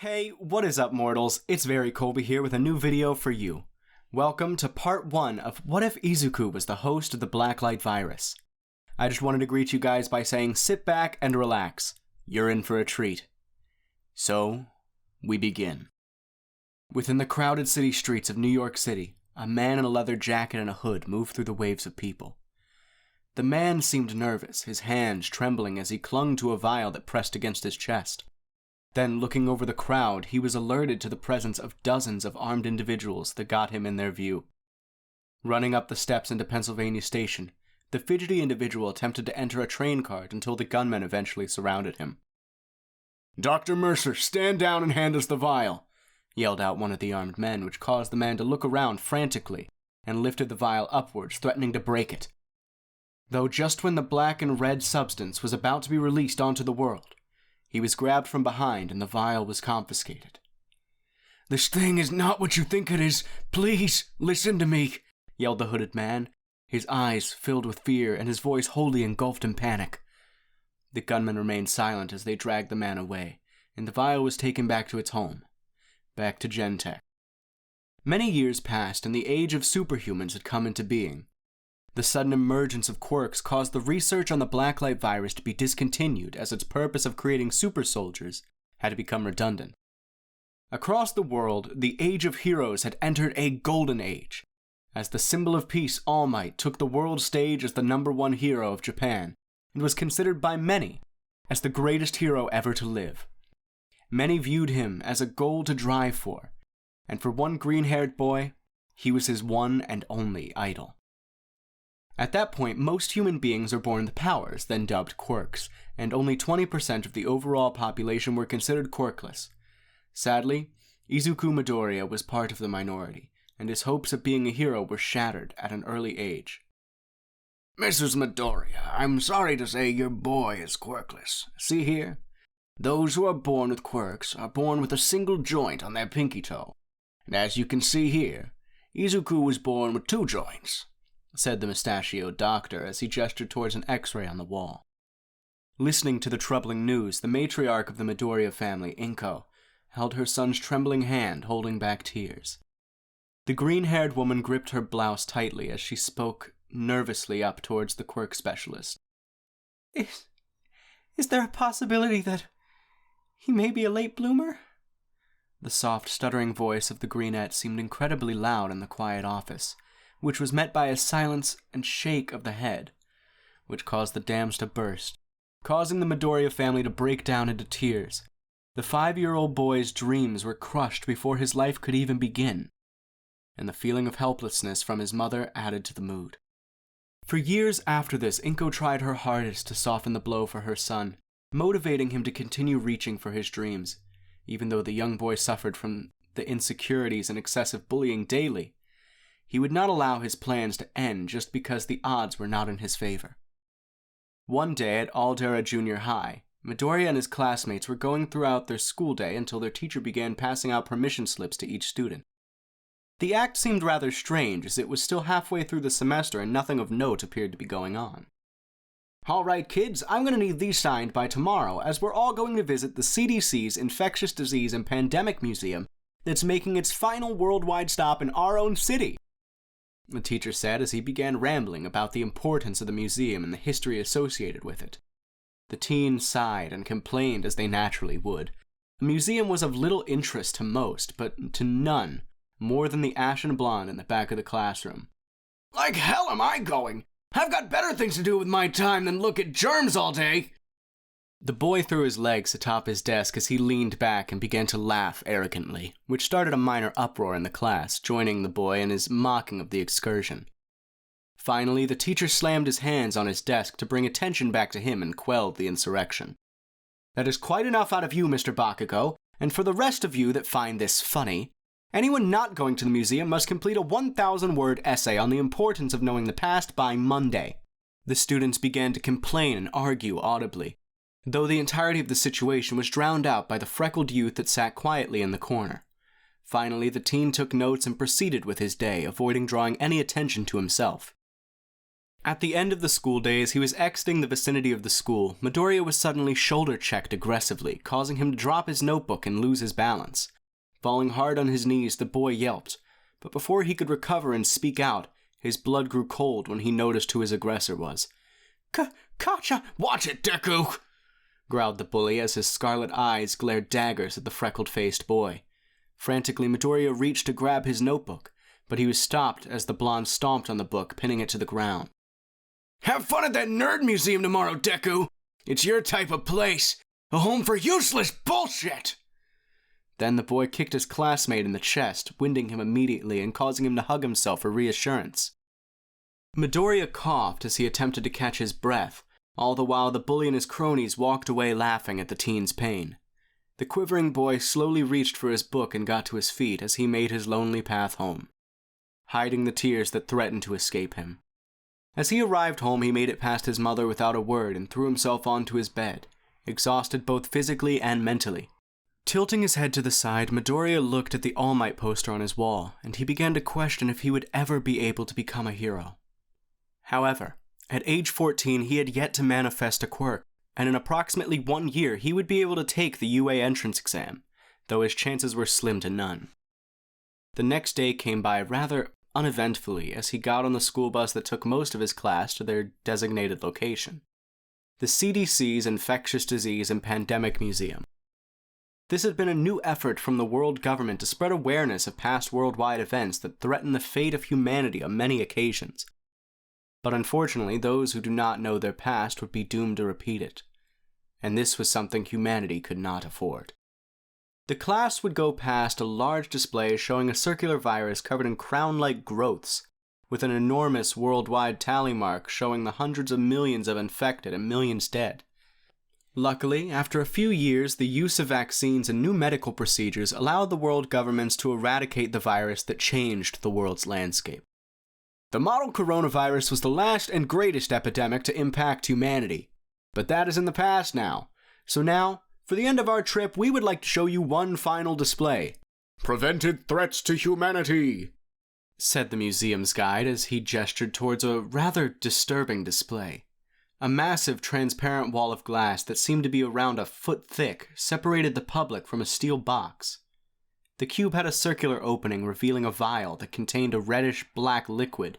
Hey, what is up mortals? It's veryColby here with a new video for you. Welcome to part 1 of What If Izuku was the host of the Blacklight virus. I just wanted to greet you guys by saying sit back and relax. You're in for a treat. So, we begin. Within the crowded city streets of New York City, a man in a leather jacket and a hood moved through the waves of people. The man seemed nervous, his hands trembling as he clung to a vial that pressed against his chest. Then, looking over the crowd, he was alerted to the presence of dozens of armed individuals that got him in their view. Running up the steps into Pennsylvania Station, the fidgety individual attempted to enter a train cart until the gunmen eventually surrounded him. "Dr. Mercer, stand down and hand us the vial," yelled out one of the armed men, which caused the man to look around frantically and lifted the vial upwards, threatening to break it. Though just when the black and red substance was about to be released onto the world, he was grabbed from behind and the vial was confiscated. "This thing is not what you think it is. Please, listen to me," yelled the hooded man, his eyes filled with fear and his voice wholly engulfed in panic. The gunmen remained silent as they dragged the man away, and the vial was taken back to its home, back to Gentech. Many years passed and the age of superhumans had come into being. The sudden emergence of quirks caused the research on the Blacklight virus to be discontinued as its purpose of creating super soldiers had to become redundant. Across the world, the Age of Heroes had entered a golden age, as the symbol of peace, All Might, took the world stage as the #1 hero of Japan, and was considered by many as the greatest hero ever to live. Many viewed him as a goal to drive for, and for one green-haired boy, he was his one and only idol. At that point, most human beings are born with powers, then dubbed quirks, and only 20% of the overall population were considered quirkless. Sadly, Izuku Midoriya was part of the minority, and his hopes of being a hero were shattered at an early age. "Mrs. Midoriya, I'm sorry to say your boy is quirkless. See here? Those who are born with quirks are born with a single joint on their pinky toe. And as you can see here, Izuku was born with 2 joints. Said the mustachioed doctor as he gestured towards an X-ray on the wall. Listening to the troubling news, the matriarch of the Midoriya family, Inko, held her son's trembling hand, holding back tears. The green-haired woman gripped her blouse tightly as she spoke nervously up towards the quirk specialist. Is there a possibility that he may be a late bloomer?" The soft, stuttering voice of the greenette seemed incredibly loud in the quiet office, which was met by a silence and shake of the head, which caused the dams to burst, causing the Midoriya family to break down into tears. The 5-year-old boy's dreams were crushed before his life could even begin, and the feeling of helplessness from his mother added to the mood. For years after this, Inko tried her hardest to soften the blow for her son, motivating him to continue reaching for his dreams, even though the young boy suffered from the insecurities and excessive bullying daily. He would not allow his plans to end just because the odds were not in his favor. One day at Aldera Junior High, Midoriya and his classmates were going throughout their school day until their teacher began passing out permission slips to each student. The act seemed rather strange as it was still halfway through the semester and nothing of note appeared to be going on. "All right, kids, I'm going to need these signed by tomorrow as we're all going to visit the CDC's Infectious Disease and Pandemic Museum that's making its final worldwide stop in our own city," the teacher said as he began rambling about the importance of the museum and the history associated with it. The teens sighed and complained as they naturally would. The museum was of little interest to most, but to none more than the ashen blonde in the back of the classroom. "Like hell am I going? I've got better things to do with my time than look at germs all day." The boy threw his legs atop his desk as he leaned back and began to laugh arrogantly, which started a minor uproar in the class, joining the boy in his mocking of the excursion. Finally, the teacher slammed his hands on his desk to bring attention back to him and quelled the insurrection. "That is quite enough out of you, Mr. Bakugo, and for the rest of you that find this funny, anyone not going to the museum must complete a 1,000-word essay on the importance of knowing the past by Monday." The students began to complain and argue audibly, though the entirety of the situation was drowned out by the freckled youth that sat quietly in the corner. Finally, the teen took notes and proceeded with his day, avoiding drawing any attention to himself. At the end of the school days, he was exiting the vicinity of the school. Midoriya was suddenly shoulder-checked aggressively, causing him to drop his notebook and lose his balance. Falling hard on his knees, the boy yelped, but before he could recover and speak out, his blood grew cold when he noticed who his aggressor was. Kacha, watch it, Deku! Growled the bully as his scarlet eyes glared daggers at the freckled-faced boy. Frantically, Midoriya reached to grab his notebook, but he was stopped as the blonde stomped on the book, pinning it to the ground. Have fun at that nerd museum tomorrow, Deku! It's your type of place! A home for useless bullshit! Then the boy kicked his classmate in the chest, winding him immediately and causing him to hug himself for reassurance. Midoriya coughed as he attempted to catch his breath, all the while the bully and his cronies walked away laughing at the teen's pain. The quivering boy slowly reached for his book and got to his feet as he made his lonely path home, hiding the tears that threatened to escape him. As he arrived home, he made it past his mother without a word and threw himself onto his bed, exhausted both physically and mentally. Tilting his head to the side, Midoriya looked at the All Might poster on his wall, and he began to question if he would ever be able to become a hero. However, at age 14, he had yet to manifest a quirk, and in approximately 1 year, he would be able to take the UA entrance exam, though his chances were slim to none. The next day came by rather uneventfully as he got on the school bus that took most of his class to their designated location, the CDC's Infectious Disease and Pandemic Museum. This had been a new effort from the world government to spread awareness of past worldwide events that threaten the fate of humanity on many occasions. But unfortunately, those who do not know their past would be doomed to repeat it, and this was something humanity could not afford. The class would go past a large display showing a circular virus covered in crown-like growths, with an enormous worldwide tally mark showing the hundreds of millions of infected and millions dead. Luckily, after a few years, the use of vaccines and new medical procedures allowed the world governments to eradicate the virus that changed the world's landscape. The model coronavirus was the last and greatest epidemic to impact humanity, but that is in the past now. So now, for the end of our trip, we would like to show you one final display. Prevented threats to humanity, said the museum's guide as he gestured towards a rather disturbing display. A massive transparent wall of glass that seemed to be around a foot thick separated the public from a steel box. The cube had a circular opening revealing a vial that contained a reddish-black liquid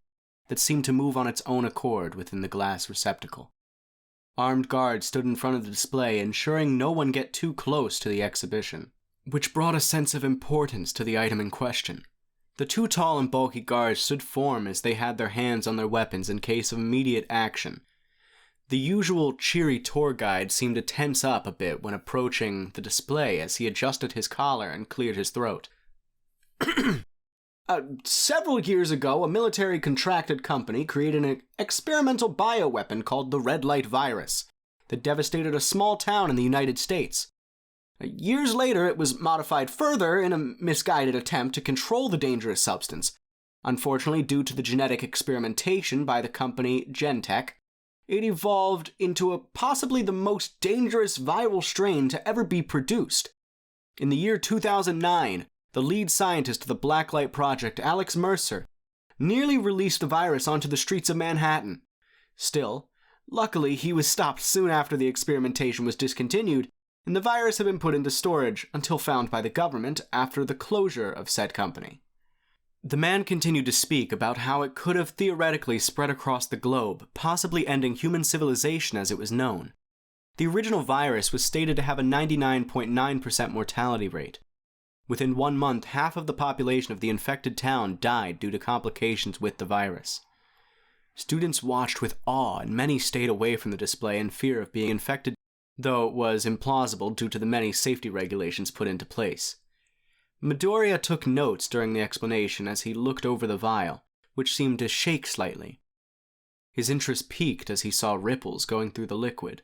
that seemed to move on its own accord within the glass receptacle. Armed guards stood in front of the display, ensuring no one get too close to the exhibition, which brought a sense of importance to the item in question. The two tall and bulky guards stood firm as they had their hands on their weapons in case of immediate action. The usual cheery tour guide seemed to tense up a bit when approaching the display as he adjusted his collar and cleared his throat. Several years ago, a military-contracted company created an experimental bioweapon called the Red Light virus that devastated a small town in the United States. Years later, it was modified further in a misguided attempt to control the dangerous substance. Unfortunately, due to the genetic experimentation by the company Gentech, it evolved into possibly the most dangerous viral strain to ever be produced. In the year 2009, the lead scientist of the Blacklight project, Alex Mercer, nearly released the virus onto the streets of Manhattan. Still, luckily he was stopped soon after the experimentation was discontinued, and the virus had been put into storage until found by the government after the closure of said company. The man continued to speak about how it could have theoretically spread across the globe, possibly ending human civilization as it was known. The original virus was stated to have a 99.9% mortality rate. Within 1 month, half of the population of the infected town died due to complications with the virus. Students watched with awe, and many stayed away from the display in fear of being infected, though it was implausible due to the many safety regulations put into place. Midoriya took notes during the explanation as he looked over the vial, which seemed to shake slightly. His interest peaked as he saw ripples going through the liquid,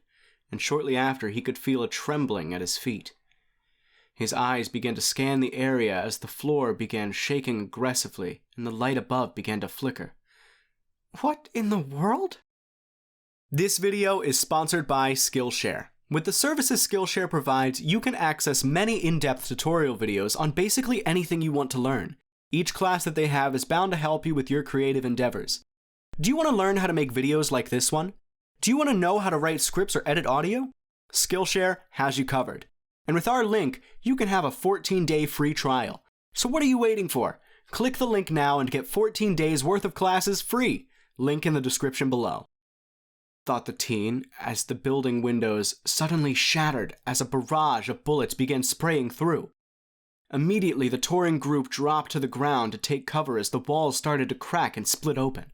and shortly after he could feel a trembling at his feet. His eyes began to scan the area as the floor began shaking aggressively and the light above began to flicker. What in the world? This video is sponsored by Skillshare. With the services Skillshare provides, you can access many in-depth tutorial videos on basically anything you want to learn. Each class that they have is bound to help you with your creative endeavors. Do you want to learn how to make videos like this one? Do you want to know how to write scripts or edit audio? Skillshare has you covered. And with our link, you can have a 14-day free trial. So what are you waiting for? Click the link now and get 14 days worth of classes free. Link in the description below. Thought the teen, as the building windows suddenly shattered as a barrage of bullets began spraying through. Immediately, the touring group dropped to the ground to take cover as the walls started to crack and split open.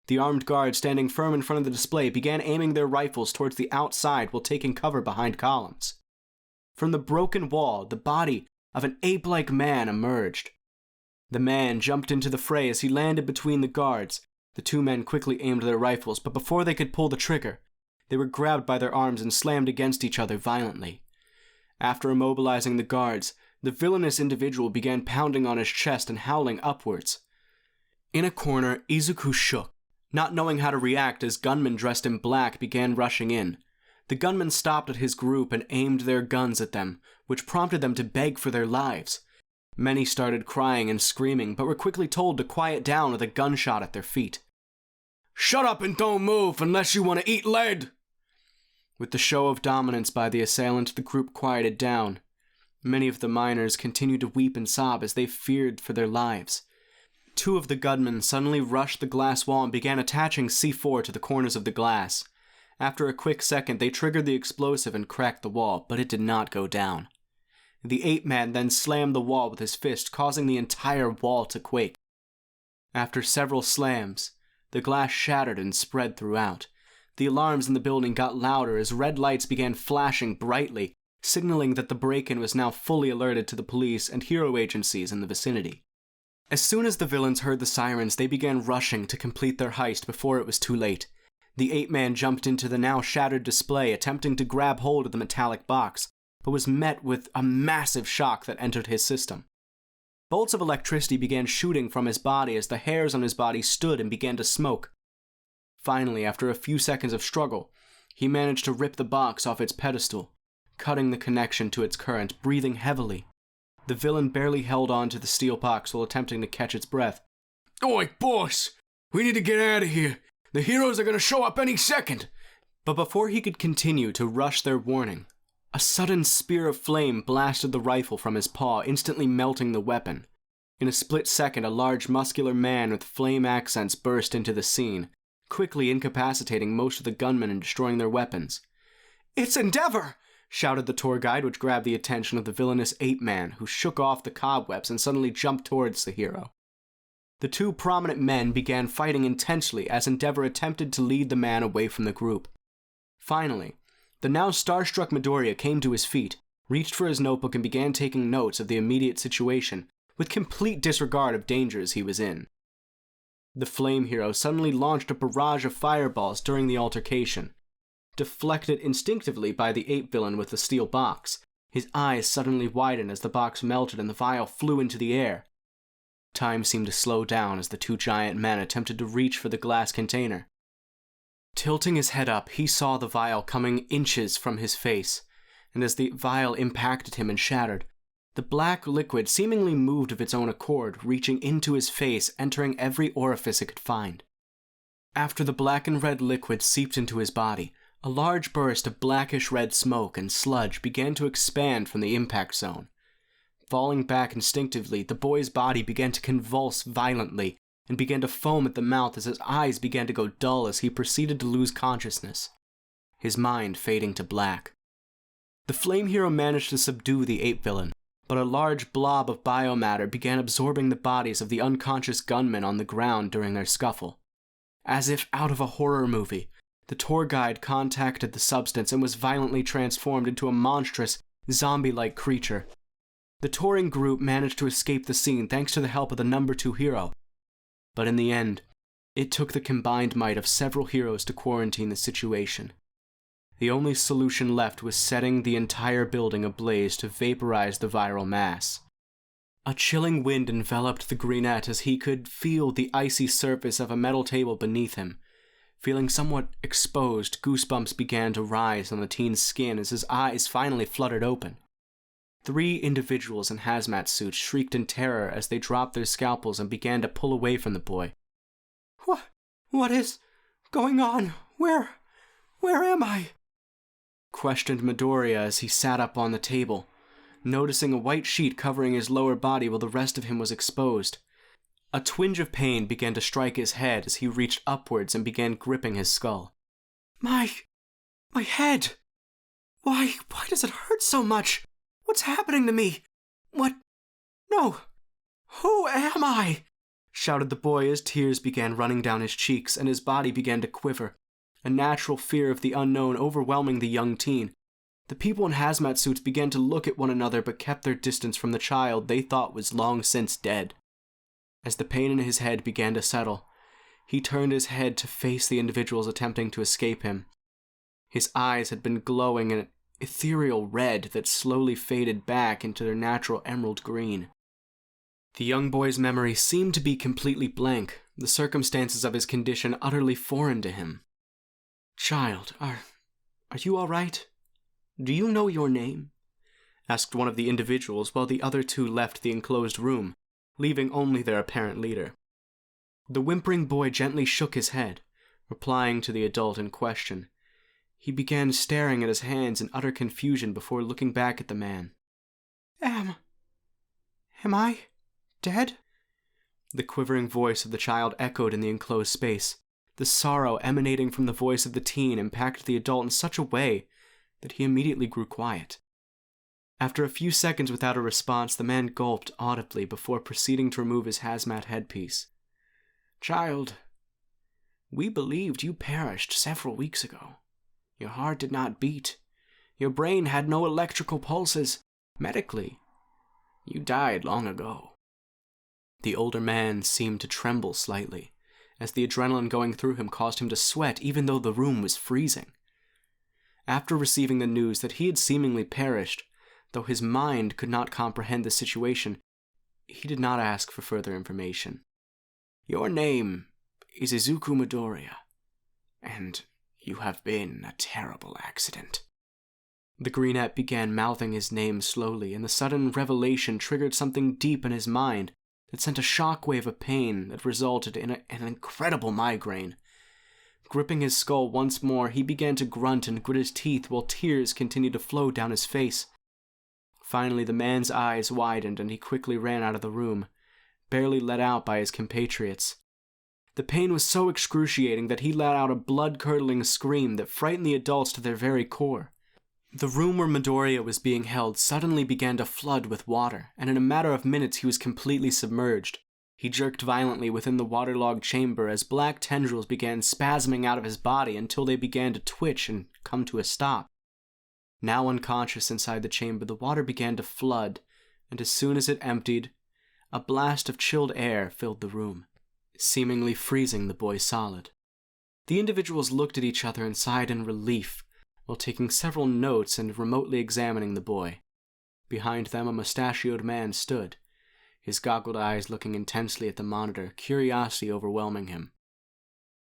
The armed guards standing firm in front of the display began aiming their rifles towards the outside while taking cover behind columns. From the broken wall, the body of an ape-like man emerged. The man jumped into the fray as he landed between the guards. The two men quickly aimed their rifles, but before they could pull the trigger, they were grabbed by their arms and slammed against each other violently. After immobilizing the guards, the villainous individual began pounding on his chest and howling upwards. In a corner, Izuku shook, not knowing how to react as gunmen dressed in black began rushing in. The gunmen stopped at his group and aimed their guns at them, which prompted them to beg for their lives. Many started crying and screaming, but were quickly told to quiet down with a gunshot at their feet. "Shut up and don't move unless you want to eat lead!" With the show of dominance by the assailant, the group quieted down. Many of the miners continued to weep and sob as they feared for their lives. Two of the gunmen suddenly rushed the glass wall and began attaching C4 to the corners of the glass. After a quick second, they triggered the explosive and cracked the wall, but it did not go down. The ape-man then slammed the wall with his fist, causing the entire wall to quake. After several slams, the glass shattered and spread throughout. The alarms in the building got louder as red lights began flashing brightly, signaling that the break-in was now fully alerted to the police and hero agencies in the vicinity. As soon as the villains heard the sirens, they began rushing to complete their heist before it was too late. The ape-man jumped into the now shattered display, attempting to grab hold of the metallic box, but was met with a massive shock that entered his system. Bolts of electricity began shooting from his body as the hairs on his body stood and began to smoke. Finally, after a few seconds of struggle, he managed to rip the box off its pedestal, cutting the connection to its current, breathing heavily. The villain barely held on to the steel box while attempting to catch its breath. "Oi, boss! We need to get out of here! The heroes are gonna show up any second!" But before he could continue to rush their warning, a sudden spear of flame blasted the rifle from his paw, instantly melting the weapon. In a split second, a large muscular man with flame accents burst into the scene, quickly incapacitating most of the gunmen and destroying their weapons. "It's Endeavor!" shouted the tour guide, which grabbed the attention of the villainous ape-man, who shook off the cobwebs and suddenly jumped towards the hero. The two prominent men began fighting intensely as Endeavor attempted to lead the man away from the group. Finally, the now starstruck Midoriya came to his feet, reached for his notebook and began taking notes of the immediate situation, with complete disregard of dangers he was in. The flame hero suddenly launched a barrage of fireballs during the altercation. Deflected instinctively by the ape villain with the steel box, his eyes suddenly widened as the box melted and the vial flew into the air. Time seemed to slow down as the two giant men attempted to reach for the glass container. Tilting his head up, he saw the vial coming inches from his face, and as the vial impacted him and shattered, the black liquid seemingly moved of its own accord, reaching into his face, entering every orifice it could find. After the black and red liquid seeped into his body, a large burst of blackish-red smoke and sludge began to expand from the impact zone. Falling back instinctively, the boy's body began to convulse violently and began to foam at the mouth as his eyes began to go dull as he proceeded to lose consciousness, his mind fading to black. The flame hero managed to subdue the ape villain, but a large blob of biomatter began absorbing the bodies of the unconscious gunmen on the ground during their scuffle. As if out of a horror movie, the tour guide contacted the substance and was violently transformed into a monstrous, zombie-like creature. The touring group managed to escape the scene thanks to the help of the number 2 hero. But in the end, it took the combined might of several heroes to quarantine the situation. The only solution left was setting the entire building ablaze to vaporize the viral mass. A chilling wind enveloped the greenette as he could feel the icy surface of a metal table beneath him. Feeling somewhat exposed, goosebumps began to rise on the teen's skin as his eyes finally fluttered open. 3 individuals in hazmat suits shrieked in terror as they dropped their scalpels and began to pull away from the boy. What is going on? Where am I? Questioned Midoriya as he sat up on the table, noticing a white sheet covering his lower body while the rest of him was exposed. A twinge of pain began to strike his head as he reached upwards and began gripping his skull. My head! Why does it hurt so much? What's happening to me? What? No! Who am I? Shouted the boy as tears began running down his cheeks and his body began to quiver, a natural fear of the unknown overwhelming the young teen. The people in hazmat suits began to look at one another but kept their distance from the child they thought was long since dead. As the pain in his head began to settle, he turned his head to face the individuals attempting to escape him. His eyes had been glowing an ethereal red that slowly faded back into their natural emerald green. The young boy's memory seemed to be completely blank, the circumstances of his condition utterly foreign to him. "Child, are you all right? Do you know your name?" asked one of the individuals while the other two left the enclosed room, leaving only their apparent leader. The whimpering boy gently shook his head, replying to the adult in question. He began staring at his hands in utter confusion before looking back at the man. Am I dead?" The quivering voice of the child echoed in the enclosed space. The sorrow emanating from the voice of the teen impacted the adult in such a way that he immediately grew quiet. After a few seconds without a response, the man gulped audibly before proceeding to remove his hazmat headpiece. "Child, we believed you perished several weeks ago. Your heart did not beat. Your brain had no electrical pulses. Medically, you died long ago." The older man seemed to tremble slightly, as the adrenaline going through him caused him to sweat even though the room was freezing. After receiving the news that he had seemingly perished, though his mind could not comprehend the situation, he did not ask for further information. "Your name is Izuku Midoriya, and you have been a terrible accident." The greenette began mouthing his name slowly, and the sudden revelation triggered something deep in his mind that sent a shockwave of pain that resulted in an incredible migraine. Gripping his skull once more, he began to grunt and grit his teeth while tears continued to flow down his face. Finally, the man's eyes widened and he quickly ran out of the room, barely let out by his compatriots. The pain was so excruciating that he let out a blood-curdling scream that frightened the adults to their very core. The room where Midoriya was being held suddenly began to flood with water, and in a matter of minutes he was completely submerged. He jerked violently within the waterlogged chamber as black tendrils began spasming out of his body until they began to twitch and come to a stop. Now unconscious inside the chamber, the water began to flood, and as soon as it emptied, a blast of chilled air filled the room, seemingly freezing the boy solid. The individuals looked at each other and sighed in relief, while taking several notes and remotely examining the boy. Behind them, a mustachioed man stood, his goggled eyes looking intensely at the monitor, curiosity overwhelming him.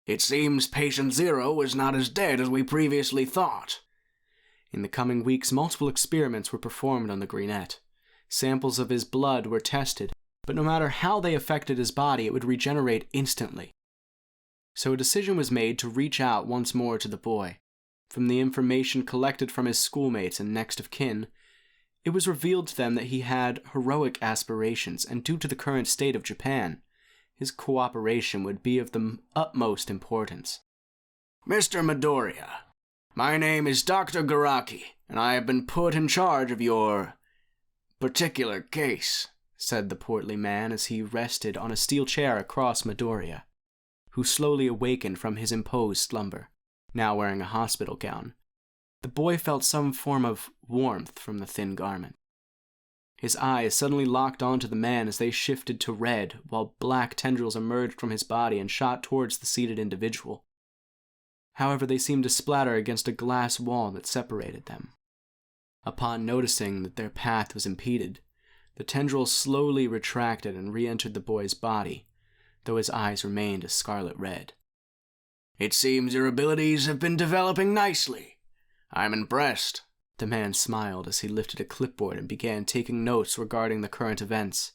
"It seems Patient Zero was not as dead as we previously thought." In the coming weeks, multiple experiments were performed on the greenette. Samples of his blood were tested, but no matter how they affected his body, it would regenerate instantly. So a decision was made to reach out once more to the boy. From the information collected from his schoolmates and next of kin, it was revealed to them that he had heroic aspirations, and due to the current state of Japan, his cooperation would be of the utmost importance. "Mr. Midoriya, my name is Dr. Garaki, and I have been put in charge of your particular case," said the portly man as he rested on a steel chair across Midoriya, who slowly awakened from his imposed slumber, now wearing a hospital gown. The boy felt some form of warmth from the thin garment. His eyes suddenly locked onto the man as they shifted to red, while black tendrils emerged from his body and shot towards the seated individual. However, they seemed to splatter against a glass wall that separated them. Upon noticing that their path was impeded, the tendrils slowly retracted and re-entered the boy's body, though his eyes remained a scarlet red. "It seems your abilities have been developing nicely. I'm impressed." The man smiled as he lifted a clipboard and began taking notes regarding the current events.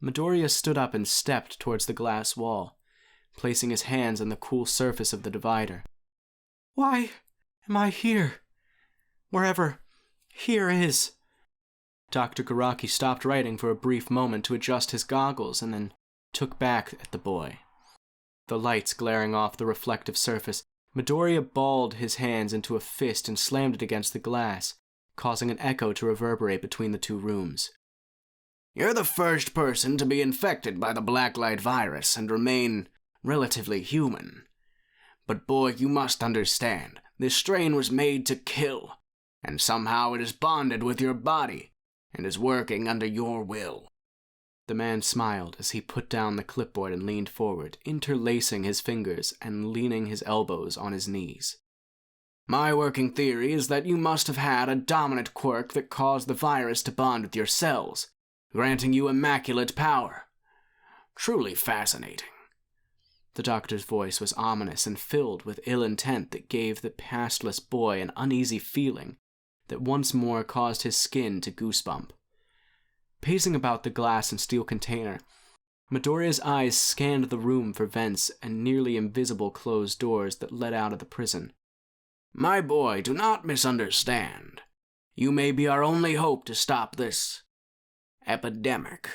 Midoriya stood up and stepped towards the glass wall, placing his hands on the cool surface of the divider. Why am I here? Wherever here is. Dr. Garaki stopped writing for a brief moment to adjust his goggles and then took back at the boy. The lights glaring off the reflective surface, Midoriya balled his hands into a fist and slammed it against the glass, causing an echo to reverberate between the two rooms. You're the first person to be infected by the Blacklight virus and remain relatively human. But boy, you must understand, this strain was made to kill, and somehow it is bonded with your body and is working under your will. The man smiled as he put down the clipboard and leaned forward, interlacing his fingers and leaning his elbows on his knees. My working theory is that you must have had a dominant quirk that caused the virus to bond with your cells, granting you immaculate power. Truly fascinating. The doctor's voice was ominous and filled with ill intent that gave the pastless boy an uneasy feeling that once more caused his skin to goosebump. Pacing about the glass and steel container, Midoriya's eyes scanned the room for vents and nearly invisible closed doors that led out of the prison. My boy, do not misunderstand. You may be our only hope to stop this epidemic.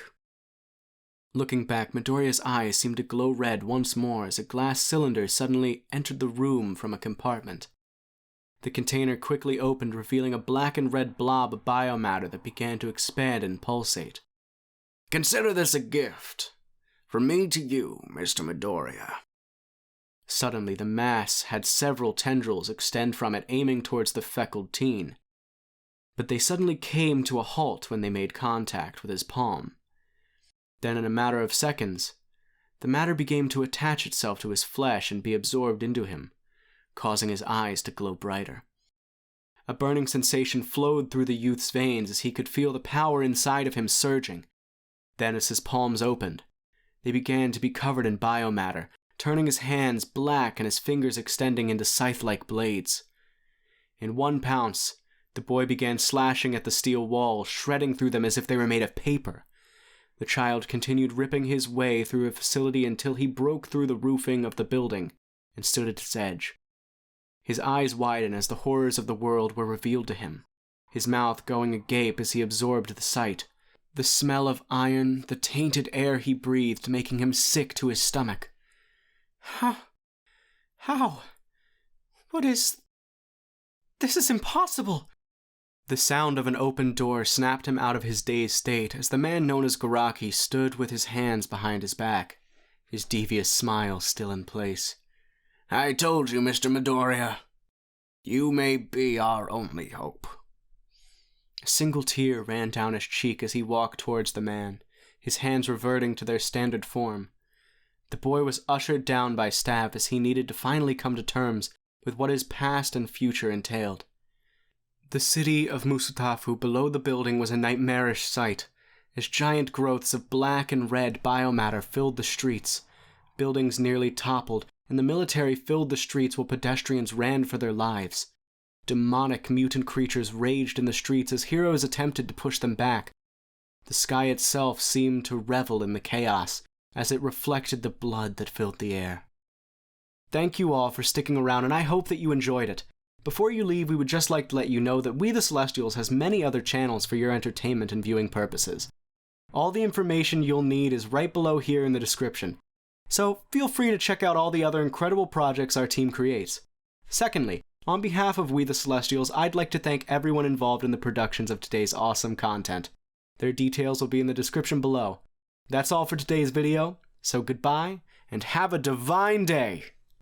Looking back, Midoriya's eyes seemed to glow red once more as a glass cylinder suddenly entered the room from a compartment. The container quickly opened, revealing a black and red blob of biomatter that began to expand and pulsate. Consider this a gift. From me to you, Mr. Midoriya. Suddenly, the mass had several tendrils extend from it, aiming towards the freckled teen. But they suddenly came to a halt when they made contact with his palm. Then, in a matter of seconds, the matter began to attach itself to his flesh and be absorbed into him, causing his eyes to glow brighter. A burning sensation flowed through the youth's veins as he could feel the power inside of him surging. Then, as his palms opened, they began to be covered in biomatter, turning his hands black and his fingers extending into scythe-like blades. In one pounce, the boy began slashing at the steel walls, shredding through them as if they were made of paper. The child continued ripping his way through a facility until he broke through the roofing of the building and stood at its edge. His eyes widened as the horrors of the world were revealed to him, his mouth going agape as he absorbed the sight. The smell of iron, the tainted air he breathed, making him sick to his stomach. How? What is... This is impossible! The sound of an open door snapped him out of his dazed state as the man known as Garaki stood with his hands behind his back, his devious smile still in place. I told you, Mr. Midoriya. You may be our only hope. A single tear ran down his cheek as he walked towards the man, his hands reverting to their standard form. The boy was ushered down by staff as he needed to finally come to terms with what his past and future entailed. The city of Musutafu below the building was a nightmarish sight, as giant growths of black and red biomatter filled the streets. Buildings nearly toppled, and the military filled the streets while pedestrians ran for their lives. Demonic mutant creatures raged in the streets as heroes attempted to push them back. The sky itself seemed to revel in the chaos, as it reflected the blood that filled the air. Thank you all for sticking around, and I hope that you enjoyed it. Before you leave, we would just like to let you know that We the Celestials has many other channels for your entertainment and viewing purposes. All the information you'll need is right below here in the description, so feel free to check out all the other incredible projects our team creates. Secondly, on behalf of We the Celestials, I'd like to thank everyone involved in the productions of today's awesome content. Their details will be in the description below. That's all for today's video, so goodbye, and have a divine day!